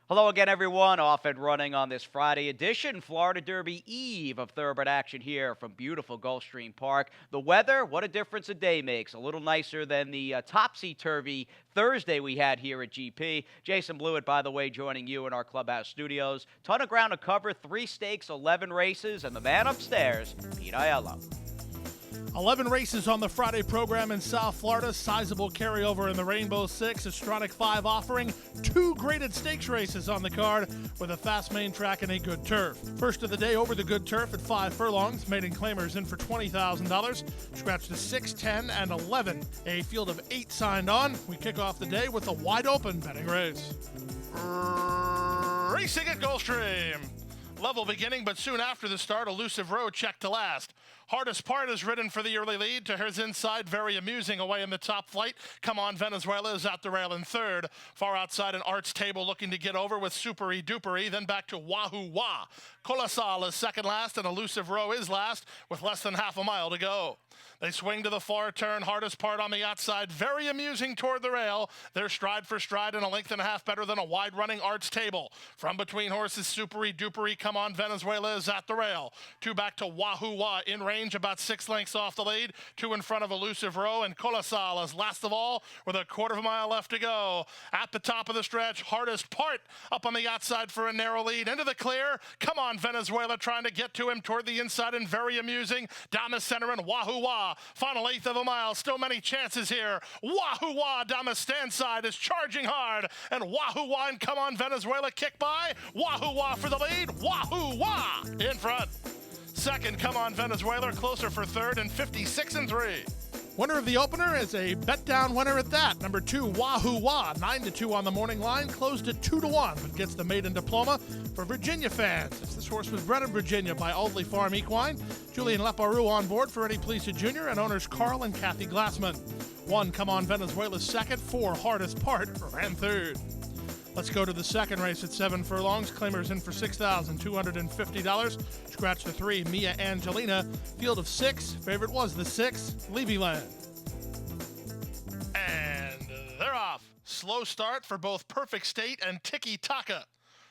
Hello again, everyone. Off and running on this Friday edition, Florida Derby Eve of thoroughbred action here from beautiful Gulfstream Park. The weather, what a difference a day makes. A little nicer than the topsy-turvy Thursday we had here at GP. Jason Blewett, by the way, joining you in our clubhouse studios. Ton of ground to cover, 3 stakes, 11 races, and the man upstairs, Pete Aiello. 11 races on the Friday program in South Florida. Sizable carryover in the Rainbow Six. Astronic 5 offering 2 graded stakes races on the card with a fast main track and a good turf. First of the day over the good turf at 5 furlongs. Maiden claimers in for $20,000. Scratch to 6, 10, and 11. A field of 8 signed on. We kick off the day with a wide open betting race. Racing at Gulfstream. Level beginning, but soon after the start, Elusive Road checked to last. Hardest Part is ridden for the early lead. To hers inside, Very Amusing away in the top flight. Come On Venezuela is at the rail in third. Far outside, an Arts Table looking to get over with Supery Dupery. Then back to Wahoo Wah. Colosal is second last, and Elusive Row is last with less than half a mile to go. They swing to the far turn. Hardest Part on the outside. Very Amusing toward the rail. They're stride for stride and a length and a half better than a wide-running Arts Table. From between horses, Supery Dupery, Come On Venezuela is at the rail. 2 back to Wahoo Wah in range, about 6 lengths off the lead. 2 in front of Elusive Row, and Colosal is last of all with a quarter of a mile left to go. At the top of the stretch, Hardest Part up on the outside for a narrow lead. Into the clear. Come On Venezuela trying to get to him toward the inside and Very Amusing. Down the center and Wahoo Wah. Final eighth of a mile. Still many chances here. Wahoo Wah down the stand side is charging hard. And Wahoo Wah and Come On Venezuela kick by. Wahoo Wah for the lead. Wahoo Wah in front. Second, Come On Venezuela, closer for third and 56 and 3. Winner of the opener is a bet down winner at that. Number 2, Wahoo Wah, 9-2 on the morning line, closed at 2-1, but gets the maiden diploma for Virginia fans. This horse was bred in Virginia by Oldley Farm Equine. Julian Leparoux on board for Eddie Plesa Jr. and owners Carl and Kathy Glassman. 1, Come On Venezuela second, 4, Hardest Part ran third. Let's go to the second race at 7 furlongs. Claimers in for $6,250. Scratch the 3, Mia Angelina. Field of 6. Favorite was the 6, Levyland. And they're off. Slow start for both Perfect State and Tiki Taka.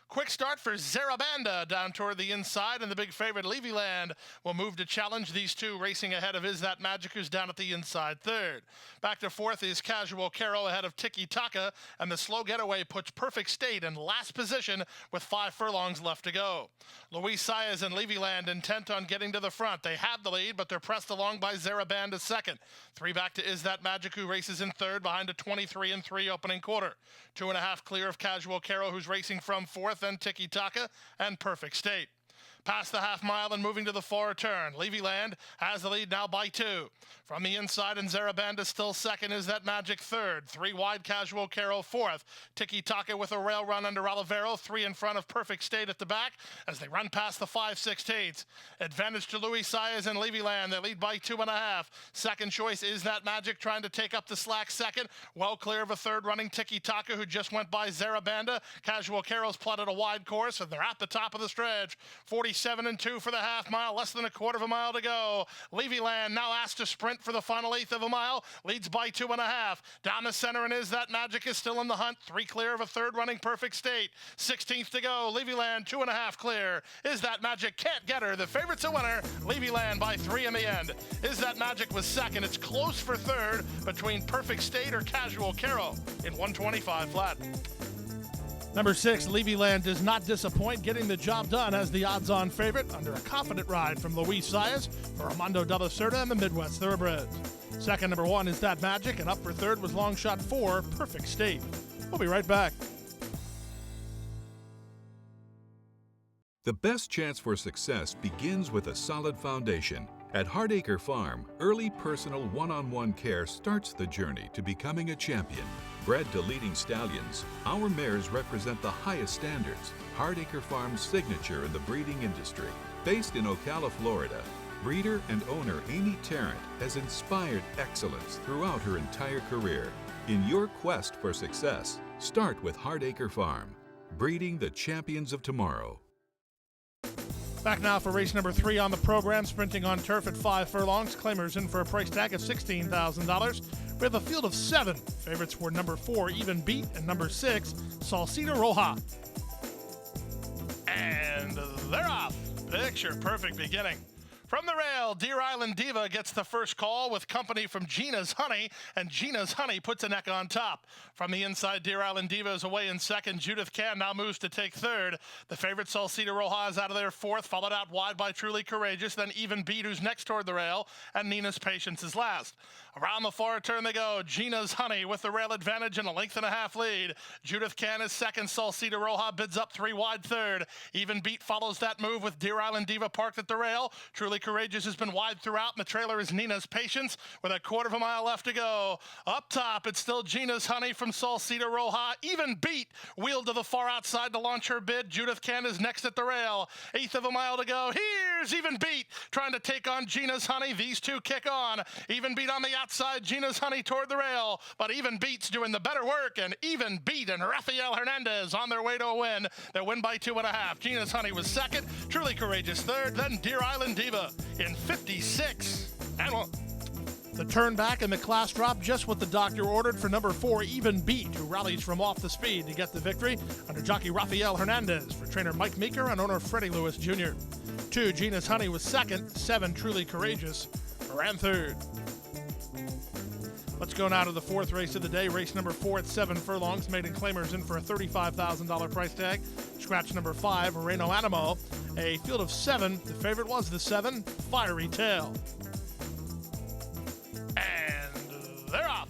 Quick start for Zarabanda down toward the inside, and the big favorite Levyland will move to challenge these two, racing ahead of Is That Magic, who's down at the inside third. Back to fourth is Casual Caro ahead of Tiki Taka, and the slow getaway puts Perfect State in last position with 5 furlongs left to go. Luis Saez and Levyland intent on getting to the front. They have the lead, but they're pressed along by Zarabanda second. 3 back to Is That Magic, who races in third behind a 23 and 3 opening quarter. 2.5 clear of Casual Caro, who's racing from fourth, then Tiki Taka and Perfect State. Past the half mile and moving to the far turn. Levyland has the lead now by 2. From the inside, and Zarabanda still second. Is That Magic third. 3 wide, Casual Caro fourth. Tiki Taka with a rail run under Olivero. 3 in front of Perfect State at the back as they run past the 5/16. Advantage to Luis Saez and Levyland. They lead by 2.5. Second choice, Is That Magic, trying to take up the slack second. Well clear of a third running Tiki Taka, who just went by Zarabanda. Casual Caro's plotted a wide course, and they're at the top of the stretch. 47 and 2 for the half mile, less than a quarter of a mile to go. Levyland now asked to sprint for the final eighth of a mile, leads by 2.5. Down the center, and Is That Magic is still in the hunt. 3 clear of a third running Perfect State. 16th to go. Levyland 2.5 clear. Is That Magic can't get her. The favorite's a winner. Levyland by 3 in the end. Is That Magic was second. It's close for third between Perfect State or Casual Caro in 125 flat. Number 6, Levyland does not disappoint, getting the job done as the odds-on favorite under a confident ride from Luis Saez for Armando de la Cerda and the Midwest Thoroughbreds. Second, number 1, Is That Magic, and up for third was long shot 4, Perfect State. We'll be right back. The best chance for success begins with a solid foundation. At Hart Acre Farm, early personal one-on-one care starts the journey to becoming a champion. Bred to leading stallions, our mares represent the highest standards. Hart Acre Farm's signature in the breeding industry. Based in Ocala, Florida, breeder and owner Amy Tarrant has inspired excellence throughout her entire career. In your quest for success, start with Hart Acre Farm, breeding the champions of tomorrow. Back now for race number 3 on the program, sprinting on turf at 5 furlongs. Claimers in for a price tag of $16,000. We have a field of 7. Favorites were number 4, Even Beat, and number 6, Salsita Roja. And they're off. Picture perfect beginning. From the rail, Deer Island Diva gets the first call with company from Gina's Honey, and Gina's Honey puts a neck on top. From the inside, Deer Island Diva is away in second. Judith Can now moves to take third. The favorite, Salsita Roja, is out of there fourth, followed out wide by Truly Courageous, then Even Beat, who's next toward the rail, and Nina's Patience is last. Around the far turn they go. Gina's Honey with the rail advantage and a length and a half lead. Judith Can is second. Salsita Roja bids up 3 wide third. Even Beat follows that move with Deer Island Diva parked at the rail. Truly Courageous has been wide throughout, and the trailer is Nina's Patience with a quarter of a mile left to go. Up top, it's still Gina's Honey from Salsita Roja. Even Beat wheeled to the far outside to launch her bid. Judith Can is next at the rail. Eighth of a mile to go. Here's Even Beat trying to take on Gina's Honey. These two kick on. Even Beat on the outside, Gina's Honey toward the rail, but Even Beat's doing the better work, and Even Beat and Rafael Hernandez on their way to a win. They win by 2.5. Gina's Honey was second, Truly Courageous third, then Deer Island Diva in 56 and 1. The turn back and the class drop, just what the doctor ordered for number 4, Even Beat, who rallies from off the speed to get the victory under jockey Rafael Hernandez for trainer Mike Meeker and owner Freddie Lewis Jr. 2, Gina's Honey was second. 7, Truly Courageous ran third. Let's go now to the fourth race of the day. Race number 4 at 7 furlongs. Maiden Claimers in for a $35,000 price tag. Scratch number 5, Reno Animo. A field of 7. The favorite was the 7, Fiery Tail. And they're off.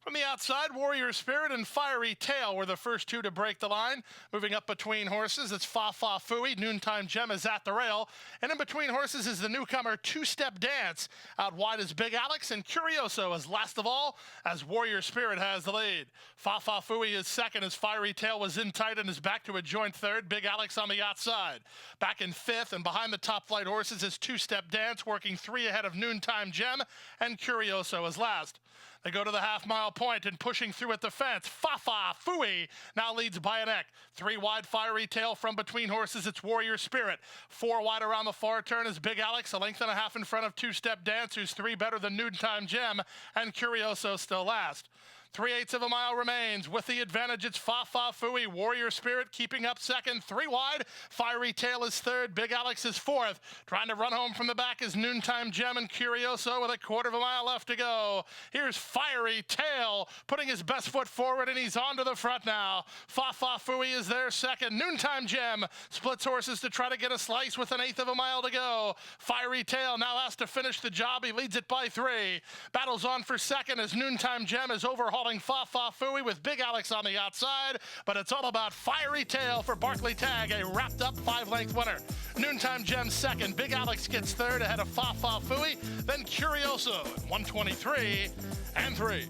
From the outside, Warrior Spirit and Fiery Tail were the first two to break the line. Moving up between horses, it's Fa Fa Fooey. Noontime Gem is at the rail. And in between horses is the newcomer Two-Step Dance. Out wide is Big Alex, and Curioso is last of all, as Warrior Spirit has the lead. Fa Fa Fooey is second as Fiery Tail was in tight and is back to a joint third. Big Alex on the outside. Back in fifth, and behind the top flight horses is Two-Step Dance, working 3 ahead of Noontime Gem, and Curioso is last. They go to the half-mile point and pushing through at the fence. Fa Fa Fooey now leads by a neck. 3 wide, Fiery Tail. From between horses, it's Warrior Spirit. 4 wide around the far turn is Big Alex, a length and a half in front of Two-Step Dance, who's 3 better than Noontime Gem, and Curioso still last. 3/8 of a mile remains. With the advantage, it's Fa Fa Fooey. Warrior Spirit keeping up second. 3 wide. Fiery Tail is third. Big Alex is fourth. Trying to run home from the back is Noontime Gem and Curioso with a quarter of a mile left to go. Here's Fiery Tail putting his best foot forward, and he's on to the front now. Fa Fa Fooey is there second. Noontime Gem splits horses to try to get a slice with 1/8 of a mile to go. Fiery Tail now has to finish the job. He leads it by 3. Battles on for second as Noontime Gem is overhauling Fa Fa Fooey with Big Alex on the outside, but it's all about Fiery Tail for Barclay Tagg, a wrapped-up 5-length winner. Noontime Gem second, Big Alex gets third ahead of Fa Fa Fooey, then Curioso at 123 and 3.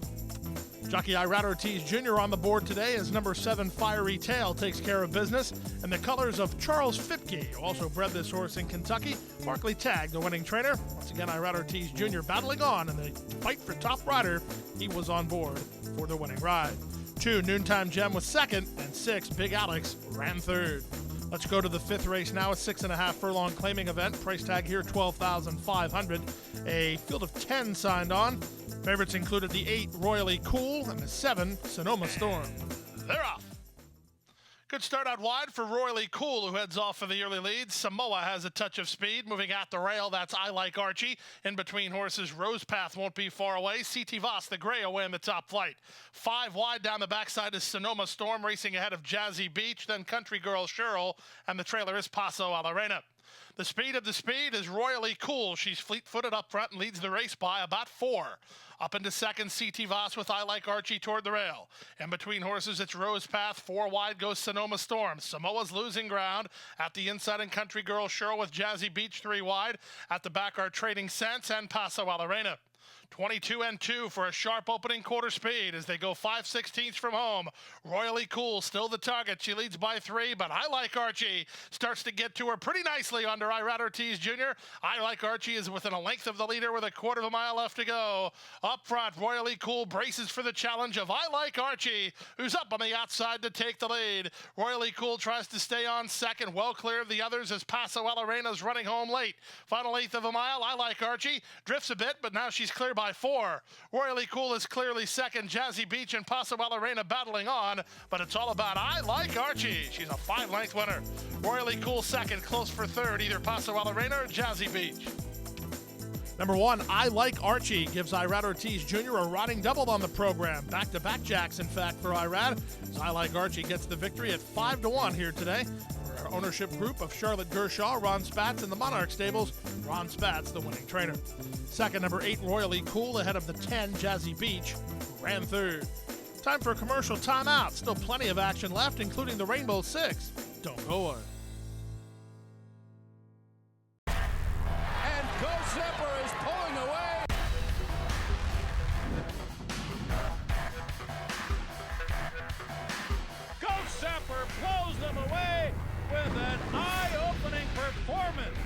Jockey Irad Ortiz Jr. on the board today as number 7, Fiery Tail, takes care of business. And the colors of Charles Fitke, who also bred this horse in Kentucky. Barclay Tagg, the winning trainer. Once again, Irad Ortiz Jr. battling on in the fight for top rider. He was on board for the winning ride. 2, Noontime Gem was second, and 6, Big Alex ran third. Let's go to the 5th race now, a 6.5 furlong claiming event. Price tag here, $12,500. A field of 10 signed on. Favorites included the 8, Royally Cool, and the 7, Sonoma Storm. They're off. Good start out wide for Royally Cool, who heads off for the early lead. Samoa has a touch of speed. Moving at the rail, that's I Like Archie. In between horses, Rose Path won't be far away. CT Voss, the gray, away in the top flight. 5 wide down the backside is Sonoma Storm, racing ahead of Jazzy Beach, then Country Girl Cheryl, and the trailer is Paso a la Reina. The speed of the speed is Royally Cool. She's fleet-footed up front and leads the race by about 4. Up into second, CT Voss with I Like Archie toward the rail. In between horses, it's Rose Path. 4 wide goes Sonoma Storm. Samoa's losing ground. At the inside and Country Girl Cheryl with Jazzy Beach 3 wide. At the back are Trading Sense and Paso a la Reina. 22 and 2 for a sharp opening quarter speed as they go 5/16 from home. Royally Cool still the target. She leads by 3, but I Like Archie starts to get to her pretty nicely under Irad Ortiz Jr. I Like Archie is within a length of the leader with a quarter of a mile left to go. Up front, Royally Cool braces for the challenge of I Like Archie, who's up on the outside to take the lead. Royally Cool tries to stay on second, well clear of the others as Paso a la Reina's running home late. Final 1/8 of a mile, I Like Archie drifts a bit, but now she's clear by by 4. Royally Cool is clearly second. Jazzy Beach and Pasewala Reina battling on, but it's all about I Like Archie. She's a 5-length winner. Royally Cool second, close for third, either Pasewala Reina or Jazzy Beach. Number 1, I Like Archie, gives Irad Ortiz Jr. a riding double on the program. Back-to-back jacks, in fact, for Irad. As I Like Archie gets the victory at 5-1 here today. For our ownership group of Charlotte Gershaw, Ron Spatz, and the Monarch Stables, Ron Spatz, the winning trainer. Second, number 8, Royally Cool, ahead of the 10, Jazzy Beach, who ran third. Time for a commercial timeout. Still plenty of action left, including the Rainbow Six. Don't go away. Go Zepper is pulling away. Go Zepper blows them away with an eye-opening performance.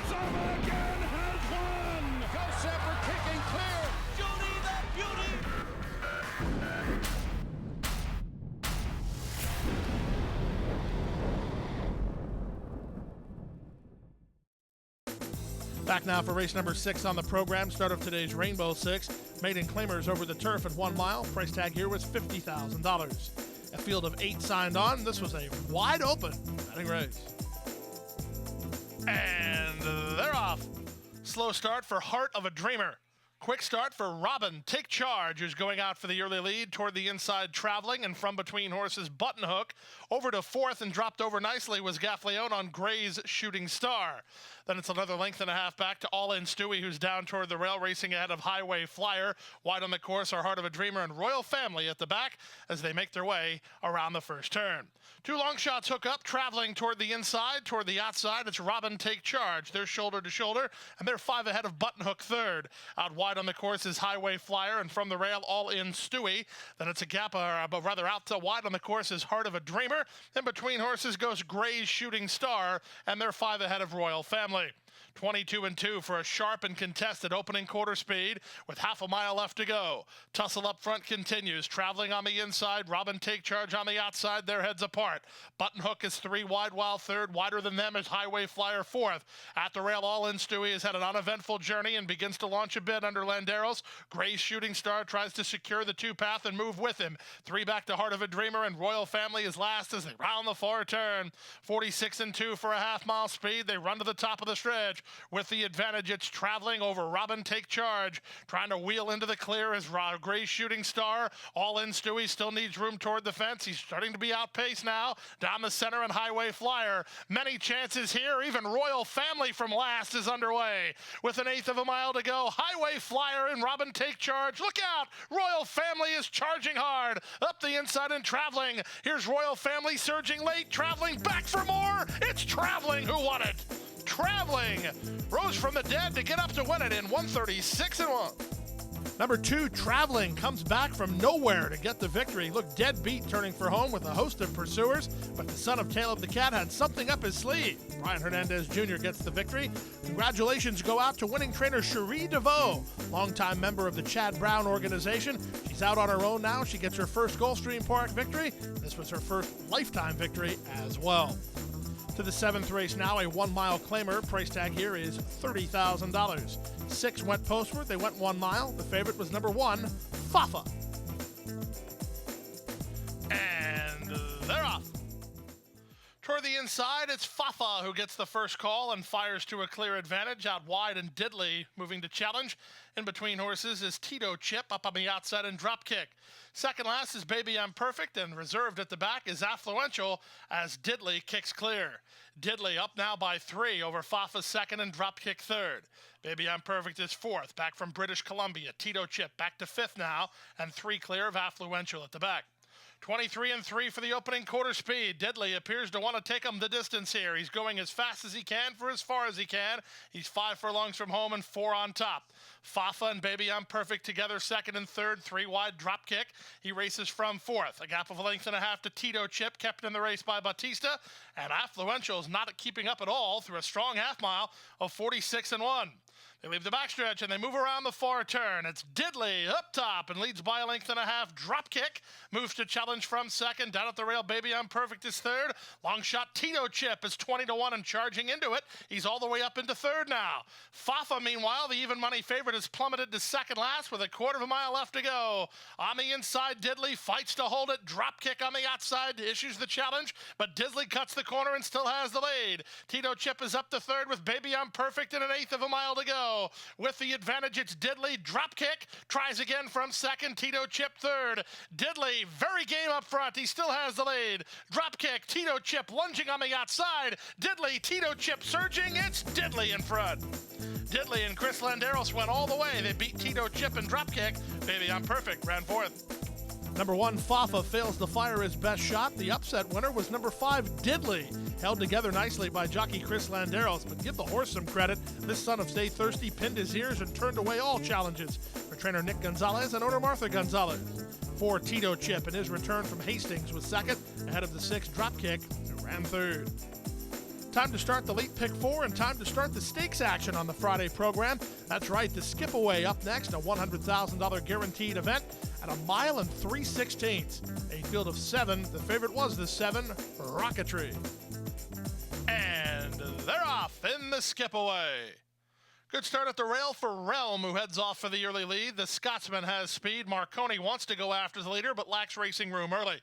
Zepper again has won. Go Zepper kicking clear. Judy the Beauty. Back now for race number 6 on the program. Start of today's Rainbow Six. Maiden claimers over the turf at 1 mile. Price tag here was $50,000. A field of 8 signed on. This was a wide open betting race. And they're off. Slow start for Heart of a Dreamer. Quick start for Robin Take Charge, who's going out for the early lead toward the inside traveling, and from between horses Button Hook. Over to 4th and dropped over nicely was Gaffleone on Gray's Shooting Star. Then it's another length and a half back to All In Stewie, who's down toward the rail, racing ahead of Highway Flyer. Wide on the course are Heart of a Dreamer and Royal Family at the back as they make their way around the first turn. 2 long shots hook up, traveling toward the inside, toward the outside. It's Robin Take Charge. They're shoulder to shoulder, and they're 5 ahead of Button Hook third. Out wide on the course is Highway Flyer, and from the rail, All In Stewie. Then it's a gap, but rather out to wide on the course is Heart of a Dreamer. In between horses goes Gray's Shooting Star, and they're 5 ahead of Royal Family. 22-2 for a sharp and contested opening quarter speed with half a mile left to go. Tussle up front continues. Traveling on the inside, Robin Take Charge on the outside. Their heads apart. Button Hook is 3 wide while third. Wider than them is Highway Flyer fourth. At the rail, All In Stewie has had an uneventful journey and begins to launch a bit under Landeros. Gray's Shooting Star tries to secure the 2-path and move with him. 3 back to Heart of a Dreamer, and Royal Family is last as they round the far turn. 46-2 for a half-mile speed. They run to the top of the stretch. With the advantage, it's traveling over Robin Take Charge. Trying to wheel into the clear is Gray's Shooting Star. All In Stewie still needs room toward the fence. He's starting to be outpaced now. Down the center and Highway Flyer. Many chances here. Even Royal Family from last is underway. With an 1/8 of a mile to go, Highway Flyer and Robin Take Charge. Look out! Royal Family is charging hard. Up the inside and traveling. Here's Royal Family surging late. Traveling back for more. It's Traveling who won it. Traveling rose from the dead to get up to win it in 136-1. Number 2, Traveling, comes back from nowhere to get the victory. Looked dead beat turning for home with a host of pursuers, but the son of Tail of the Cat had something up his sleeve. Brian Hernandez Jr. gets the victory. Congratulations go out to winning trainer Cherie DeVoe, longtime member of the Chad Brown organization. She's out on her own now. She gets her first Gulfstream Park victory. This was her first lifetime victory as well. To the 7th race now, a 1 mile claimer. Price tag here is $30,000. 6 went postward. They went 1 mile. The favorite was number 1, Fafa. And they're off. Toward the inside, it's Fafa who gets the first call and fires to a clear advantage. Out wide and Diddley moving to challenge. In between horses is Tito Chip up on the outside and drop kick. Second last is Baby I'm Perfect, and reserved at the back is Affluential as Diddley kicks clear. Diddley up now by 3 over Fafa's second and drop kick third. Baby I'm Perfect is 4th, back from British Columbia. Tito Chip back to 5th now, and 3 clear of Affluential at the back. 23-3 for the opening quarter speed. Diddley appears to want to take him the distance here. He's going as fast as he can for as far as he can. He's 5 furlongs from home and 4 on top. Fafa and Baby I'm Perfect together, second and third, 3 wide drop kick. He races from 4th. A gap of a length and a half to Tito Chip, kept in the race by Batista. And Affluential is not keeping up at all through a strong half mile of 46-1. They leave the backstretch and they move around the far turn. It's Diddley up top and leads by a length and a half. Drop kick. Moves to challenge from second. Down at the rail, Baby I'm Perfect is third. Long shot Tito Chip is 20-1 and charging into it. He's all the way up into third now. Fafa, meanwhile, the even money favorite, has plummeted to second last with a quarter of a mile left to go. On the inside, Diddley fights to hold it. Drop kick on the outside, issues the challenge, but Diddley cuts the corner and still has the lead. Tito Chip is up to third with Baby I'm Perfect and an eighth of a mile to go. With the advantage, it's Diddley. Drop kick. Tries again from second. Tito Chip third. Diddley, very game up front. He still has the lead. Drop kick. Tito Chip lunging on the outside. Diddley, Tito Chip surging. It's Diddley in front. Diddley and Chris Landeros went all the way. They beat Tito Chip and drop kick. Baby I'm Perfect ran fourth. Number 1, Fafa, fails to fire his best shot. The upset winner was number 5, Diddley. Held together nicely by jockey Chris Landeros, but give the horse some credit. This son of Stay Thirsty pinned his ears and turned away all challenges for trainer Nick Gonzalez and owner Martha Gonzalez. 4, Tito Chip in his return from Hastings was second, ahead of the 6, Dropkick, who ran third. Time to start the late pick 4 and time to start the stakes action on the Friday program. That's right, the Skip Away up next, a $100,000 guaranteed event at 1 mile and 3/16. A field of 7. The favorite was the 7, Rocketry. And they're off in the Skip Away. Good start at the rail for Realm, who heads off for the early lead. The Scotsman has speed. Marconi wants to go after the leader, but lacks racing room early.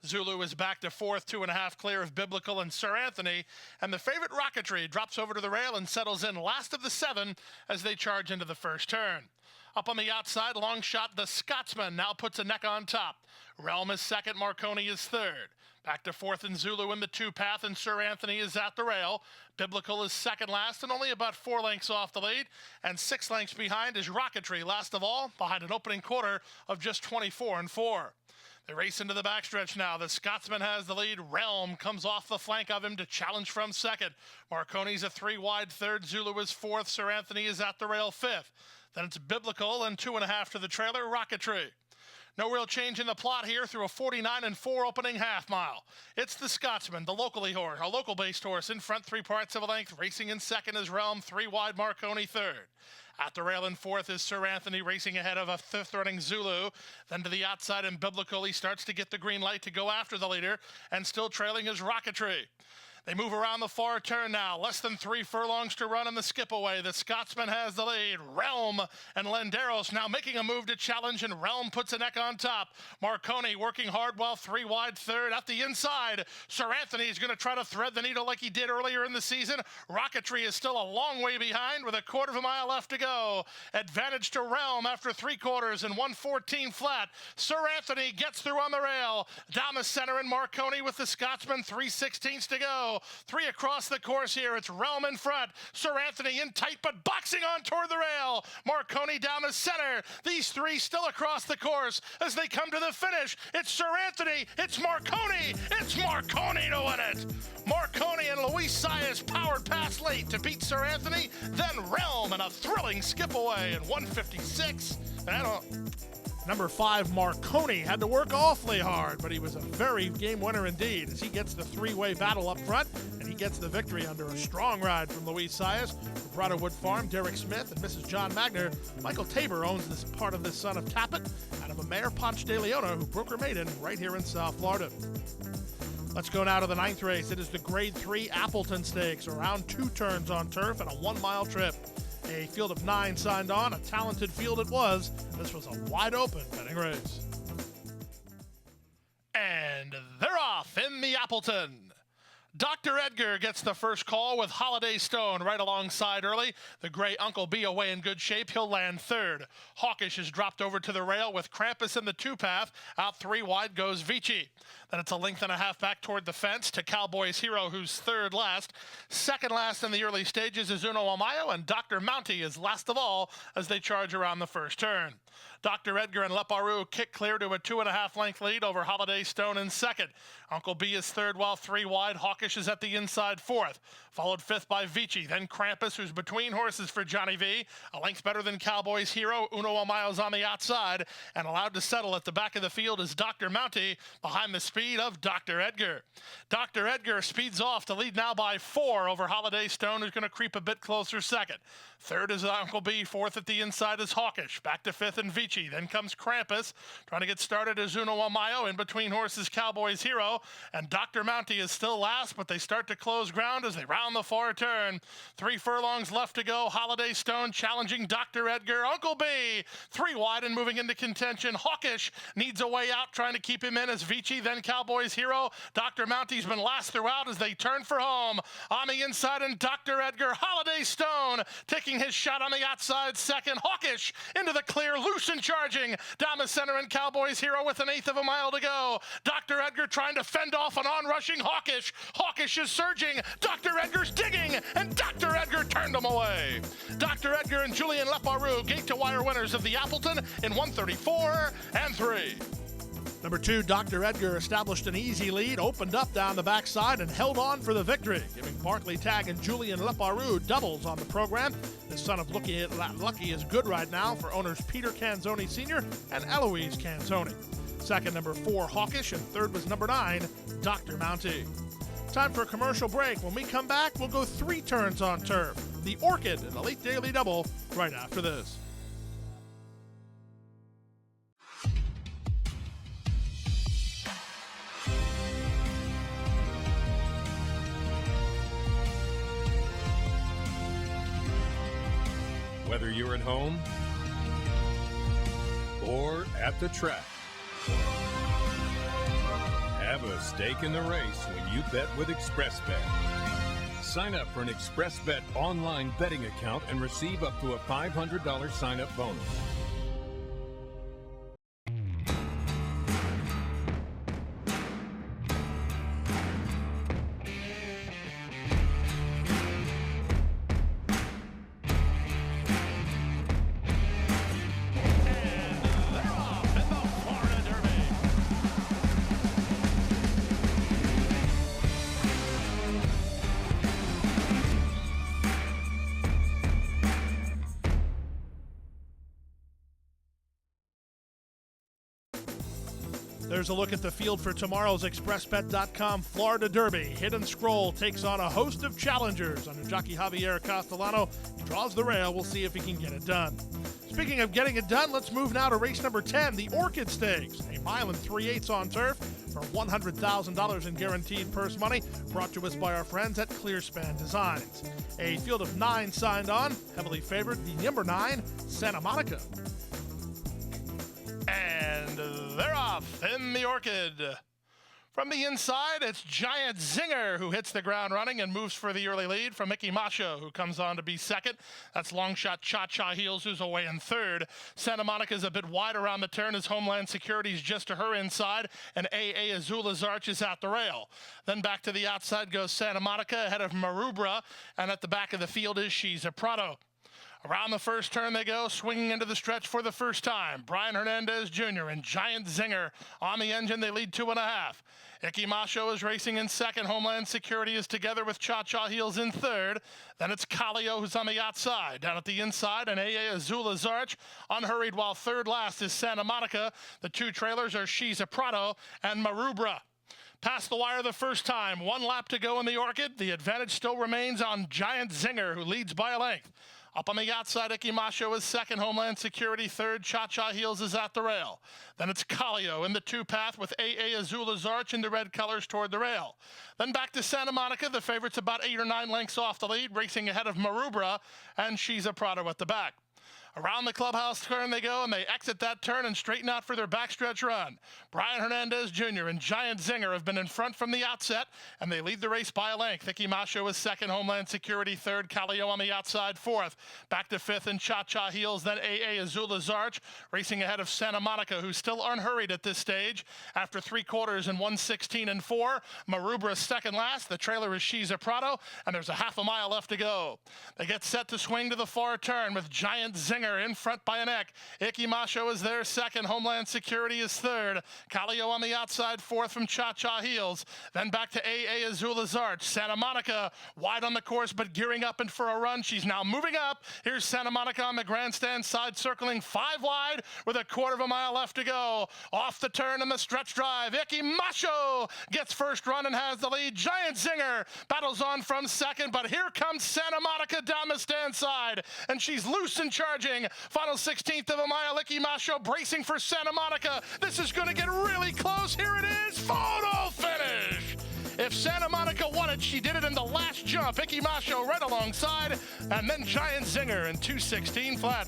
Zulu is back to fourth, 2.5 clear of Biblical and Sir Anthony. And the favorite Rocketry drops over to the rail and settles in last of the 7 as they charge into the first turn. Up on the outside, long shot, the Scotsman now puts a neck on top. Realm is second, Marconi is third. Back to fourth and Zulu in the 2 path, and Sir Anthony is at the rail. Biblical is second last and only about 4 lengths off the lead. And 6 lengths behind is Rocketry, last of all, behind an opening quarter of just 24-4. They race into the backstretch now. The Scotsman has the lead. Realm comes off the flank of him to challenge from second. Marconi's a 3 wide third. Zulu is fourth. Sir Anthony is at the rail fifth. Then it's Biblical and 2.5 to the trailer, Rocketry. No real change in the plot here through a 49-4 opening half mile. It's the Scotsman, the local-based horse, in front 3 parts of a length. Racing in second is Realm, 3 wide, Marconi third. At the rail in fourth is Sir Anthony, racing ahead of a 5th running Zulu. Then to the outside in Biblical, he starts to get the green light to go after the leader, and still trailing is Rocketry. They move around the far turn now. Less than 3 furlongs to run in the Skip Away. The Scotsman has the lead. Realm and Landeros now making a move to challenge, and Realm puts a neck on top. Marconi working hard while 3 wide third. At the inside, Sir Anthony is going to try to thread the needle like he did earlier in the season. Rocketry is still a long way behind with a quarter of a mile left to go. Advantage to Realm after 3 quarters and 1:14 flat. Sir Anthony gets through on the rail. Down the center and Marconi with the Scotsman, 3/16 to go. 3 across the course here. It's Realm in front. Sir Anthony in tight, but boxing on toward the rail. Marconi down the center. These 3 still across the course as they come to the finish. It's Sir Anthony. It's Marconi. It's Marconi to win it. Marconi and Luis Saez powered past late to beat Sir Anthony. Then Realm in a thrilling Skip Away in 1:56. Number 5, Marconi, had to work awfully hard, but he was a very game winner indeed as he gets the 3-way battle up front, and he gets the victory under a strong ride from Luis Saez. From Brodderwood Farm, Derek Smith and Mrs. John Magner. Michael Tabor owns this part of this son of Tappet out of a Mayor Ponce de Leona who broke her maiden right here in South Florida. Let's go now to the 9th race. It is the Grade 3 Appleton Stakes, around 2 turns on turf and a 1-mile trip. A field of 9 signed on. A talented field it was. This was a wide-open betting race. And they're off in the Appleton. Dr. Edgar gets the first call with Holiday Stone right alongside early. The gray Uncle B away in good shape. He'll land third. Hawkish is dropped over to the rail with Krampus in the 2 path. Out 3 wide goes Vici. Then it's a length and a half back toward the fence to Cowboy's Hero, who's third last. Second last in the early stages is Uno Amayo, and Dr. Mounty is last of all as they charge around the first turn. Dr. Edgar and Leparoux kick clear to a 2.5 length lead over Holiday Stone in second. Uncle B is third while 3 wide. Hawkish Hawkish is at the inside fourth, followed fifth by Vici, then Krampus, who's between horses for Johnny V. A length better than Cowboy's Hero. Uno Amayo's on the outside, and allowed to settle at the back of the field is Dr. Mounty, behind the speed of Dr. Edgar. Dr. Edgar speeds off to lead now by 4 over Holiday Stone, who's going to creep a bit closer second. Third is Uncle B. Fourth at the inside is Hawkish. Back to fifth and Vici. Then comes Krampus. Trying to get started is Uno Amayo. In between horses, Cowboy's Hero. And Dr. Mounty is still last, but they start to close ground as they round the far turn. 3 furlongs left to go. Holiday Stone challenging Dr. Edgar. Uncle B, 3 wide and moving into contention. Hawkish needs a way out, trying to keep him in as Vici, then Cowboy's Hero. Dr. Mounty's been last throughout as they turn for home. On the inside, and Dr. Edgar. Holiday Stone taking his shot on the outside second. Hawkish into the clear, loose and charging down the center, and Cowboy's Hero with 1/8 of a mile to go. Dr. Edgar trying to fend off an on-rushing Hawkish. Hawkish is surging. Dr. Edgar's digging, and Dr. Edgar turned him away. Dr. Edgar and Julian Leparoux, gate-to-wire winners of the Appleton in 1:34 and 3. Number 2, Dr. Edgar established an easy lead, opened up down the backside, and held on for the victory, giving Barkley Tag and Julian Leparoux doubles on the program. The son of Lucky is good right now for owners Peter Canzoni Sr. and Eloise Canzoni. Second, number 4, Hawkish, and third was number 9, Dr. Mounty. Time for a commercial break. When we come back, we'll go 3 turns on turf. The Orchid and the late daily double right after this. Whether you're at home or at the track, have a stake in the race when you bet with ExpressBet. Sign up for an ExpressBet online betting account and receive up to a $500 sign-up bonus. There's a look at the field for tomorrow's ExpressBet.com Florida Derby. Hidden Scroll takes on a host of challengers under jockey Javier Castellano. He draws the rail. We'll see if he can get it done. Speaking of getting it done, let's move now to race number 10, the Orchid Stakes. A mile and 3/8 on turf for $100,000 in guaranteed purse money, brought to us by our friends at Clearspan Designs. A field of 9 signed on, heavily favored, the number 9, Santa Monica. And they're off in the Orchid. From the inside, it's Giant Zinger who hits the ground running and moves for the early lead from Mickey Macho, who comes on to be second. That's long shot Cha-Cha Heels, who's away in third. Santa Monica's a bit wide around the turn as Homeland Security's just to her inside, and AA Azula's Arch is at the rail. Then back to the outside goes Santa Monica ahead of Marubra, and at the back of the field is She's a Prado. Around the first turn they go, swinging into the stretch for the first time. Brian Hernandez Jr. and Giant Zinger on the engine. They lead 2.5. Icky Macho is racing in second. Homeland Security is together with Cha-Cha Heels in third. Then it's Calio who's on the outside. Down at the inside, and AA Azula's Arch unhurried, while third last is Santa Monica. The 2 trailers are She's a Prado and Marubra. Past the wire the first time. 1 lap to go in the Orchid. The advantage still remains on Giant Zinger, who leads by a length. Up on the outside, Icky Macho is second. Homeland Security third. Cha-Cha Heels is at the rail. Then it's Calio in the 2-path with AA Azula's Arch in the red colors toward the rail. Then back to Santa Monica. The favorite's about 8 or 9 lengths off the lead, racing ahead of Marubra, and She's a Prado at the back. Around the clubhouse turn they go, and they exit that turn and straighten out for their backstretch run. Brian Hernandez Jr. and Giant Zinger have been in front from the outset, and they lead the race by a length. Icky Macho is second, Homeland Security third, Calio on the outside fourth. Back to fifth and Cha-Cha Heels, then AA Azula's Arch, racing ahead of Santa Monica, who's still unhurried at this stage. After 3 quarters and 1:16 and 4, Marubra's second last. The trailer is She's a Prado, and there's a half a mile left to go. They get set to swing to the far turn with Giant Zinger Zinger in front by a neck. Icky Macho is there second. Homeland Security is third. Calio on the outside fourth from Cha-Cha Heels. Then back to AA Azula's Arch. Santa Monica wide on the course but gearing up and for a run. She's now moving up. Here's Santa Monica on the grandstand side circling 5 wide with a quarter of a mile left to go. Off the turn in the stretch drive. Icky Macho gets first run and has the lead. Giant Zinger battles on from second, but here comes Santa Monica down the stand side, and she's loose and charging. Final 16th of a mile. Icky Macho bracing for Santa Monica. This is going to get really close. Here it is. Photo finish. If Santa Monica won it, she did it in the last jump. Icky Macho right alongside, and then Giant Zinger in 2:16 flat.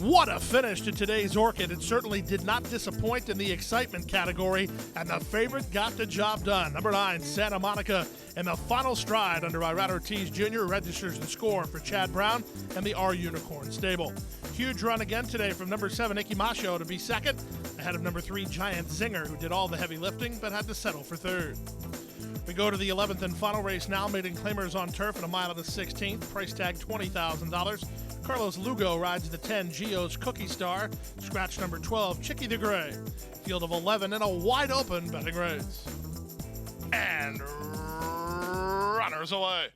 What a finish to today's Orchid. It certainly did not disappoint in the excitement category, and the favorite got the job done. Number 9, Santa Monica, in the final stride under Irad Ortiz Jr. registers the score for Chad Brown and the R Unicorn stable. Huge run again today from number 7, Icky Macho, to be second, ahead of number 3, Giant Zinger, who did all the heavy lifting but had to settle for third. We go to the 11th and final race now. Maiden Claimers on turf at a mile of the 16th. Price tag $20,000. Carlos Lugo rides the 10, Gio's Cookie Star. Scratch number 12, Chicky the Gray. Field of 11 in a wide open betting race. And runners away.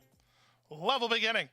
Level beginning.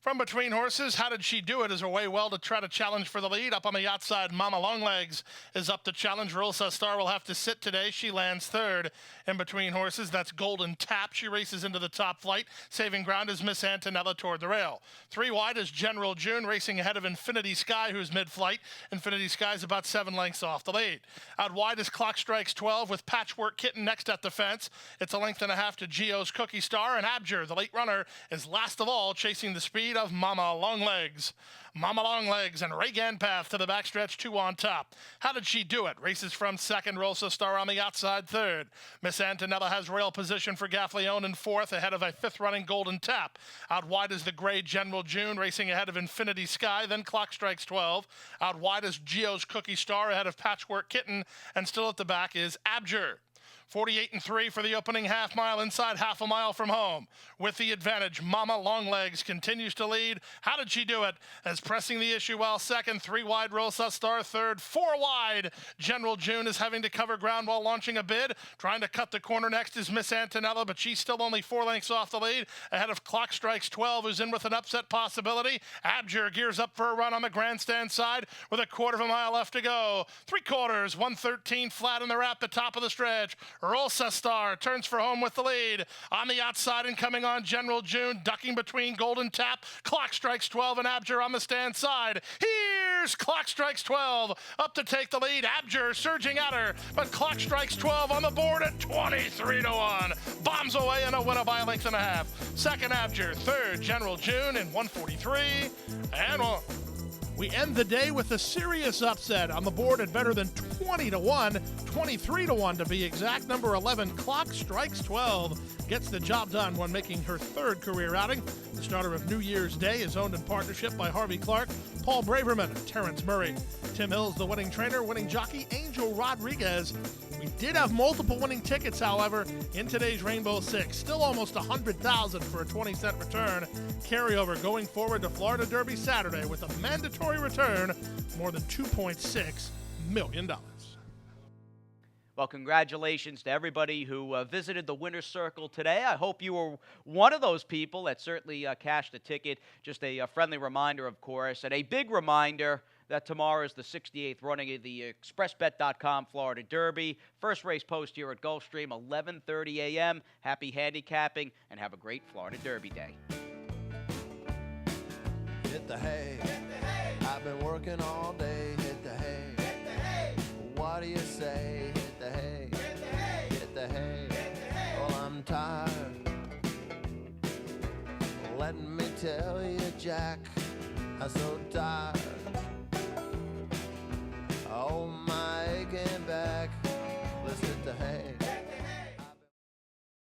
From between horses, How Did She Do It is her way well to try to challenge for the lead. Up on the outside, Mama Longlegs is up to challenge. Rosa Star will have to sit today. She lands third. In between horses, that's Golden Tap. She races into the top flight. Saving ground is Miss Antonella toward the rail. 3 wide is General June racing ahead of Infinity Sky, who's mid-flight. Infinity Sky is about 7 lengths off the lead. Out wide is Clock Strikes 12 with Patchwork Kitten next at the fence. It's a length and a half to Gio's Cookie Star, and Abjur, the late runner, is last of all chasing the speed of Mama Longlegs. Mama Longlegs and Reagan Path to the backstretch, 2 on top. How Did She Do It? Races from second, Rosa Star on the outside third. Miss Antonella has rail position for Gaffleone in fourth, ahead of a 5th running Golden Tap. Out wide is the gray General June racing ahead of Infinity Sky, then Clock Strikes 12. Out wide is Gio's Cookie Star ahead of Patchwork Kitten, and still at the back is Abjur. 48-3 for the opening half mile inside half a mile from home. With the advantage, Mama Longlegs continues to lead. How Did She Do It? As pressing the issue while second, 3 wide Rosa Star third, 4 wide. General June is having to cover ground while launching a bid. Trying to cut the corner next is Miss Antonella, but she's still only 4 lengths off the lead. Ahead of Clock Strikes 12, who's in with an upset possibility. Abjur gears up for a run on the grandstand side with a quarter of a mile left to go. 3/4, 1:13 flat, and they're at the top of the stretch. Rosa Star turns for home with the lead. On the outside and coming on, General June, ducking between Golden Tap, Clock Strikes 12, and Abjur on the stand side. Here's Clock Strikes 12 up to take the lead. Abjur surging at her, but Clock Strikes 12 on the board at 23-1. Bombs away and a winner by a length and a half. Second, Abjur. Third, General June in 1:43 and 1. We end the day with a serious upset on the board at better than 20-1, 23-1 to be exact. Number 11, Clock Strikes 12, gets the job done when making her 3rd career outing. The starter of New Year's Day is owned in partnership by Harvey Clark, Paul Braverman, and Terrence Murray. Tim Hills, the winning trainer, winning jockey, Angel Rodriguez. We did have multiple winning tickets, however, in today's Rainbow Six. Still almost $100,000 for a 20-cent return. Carryover going forward to Florida Derby Saturday with a mandatory return, more than $2.6 million. Well, congratulations to everybody who visited the Winner's Circle today. I hope you were one of those people that certainly cashed a ticket. Just a friendly reminder, of course, and a big reminder that tomorrow is the 68th running of the ExpressBet.com Florida Derby. First race post here at Gulfstream, 11:30 a.m. Happy handicapping, and have a great Florida Derby day. Hit the hay. Hit the hay. I've been working all day. Hit the hay. Hit the hay. What do you say? Hit the hay. Hit the hay. Hit the hay. Hit the hay. Well, I'm tired. Let me tell you, Jack, I'm so tired. Oh, my aching back. Let's hit the hay.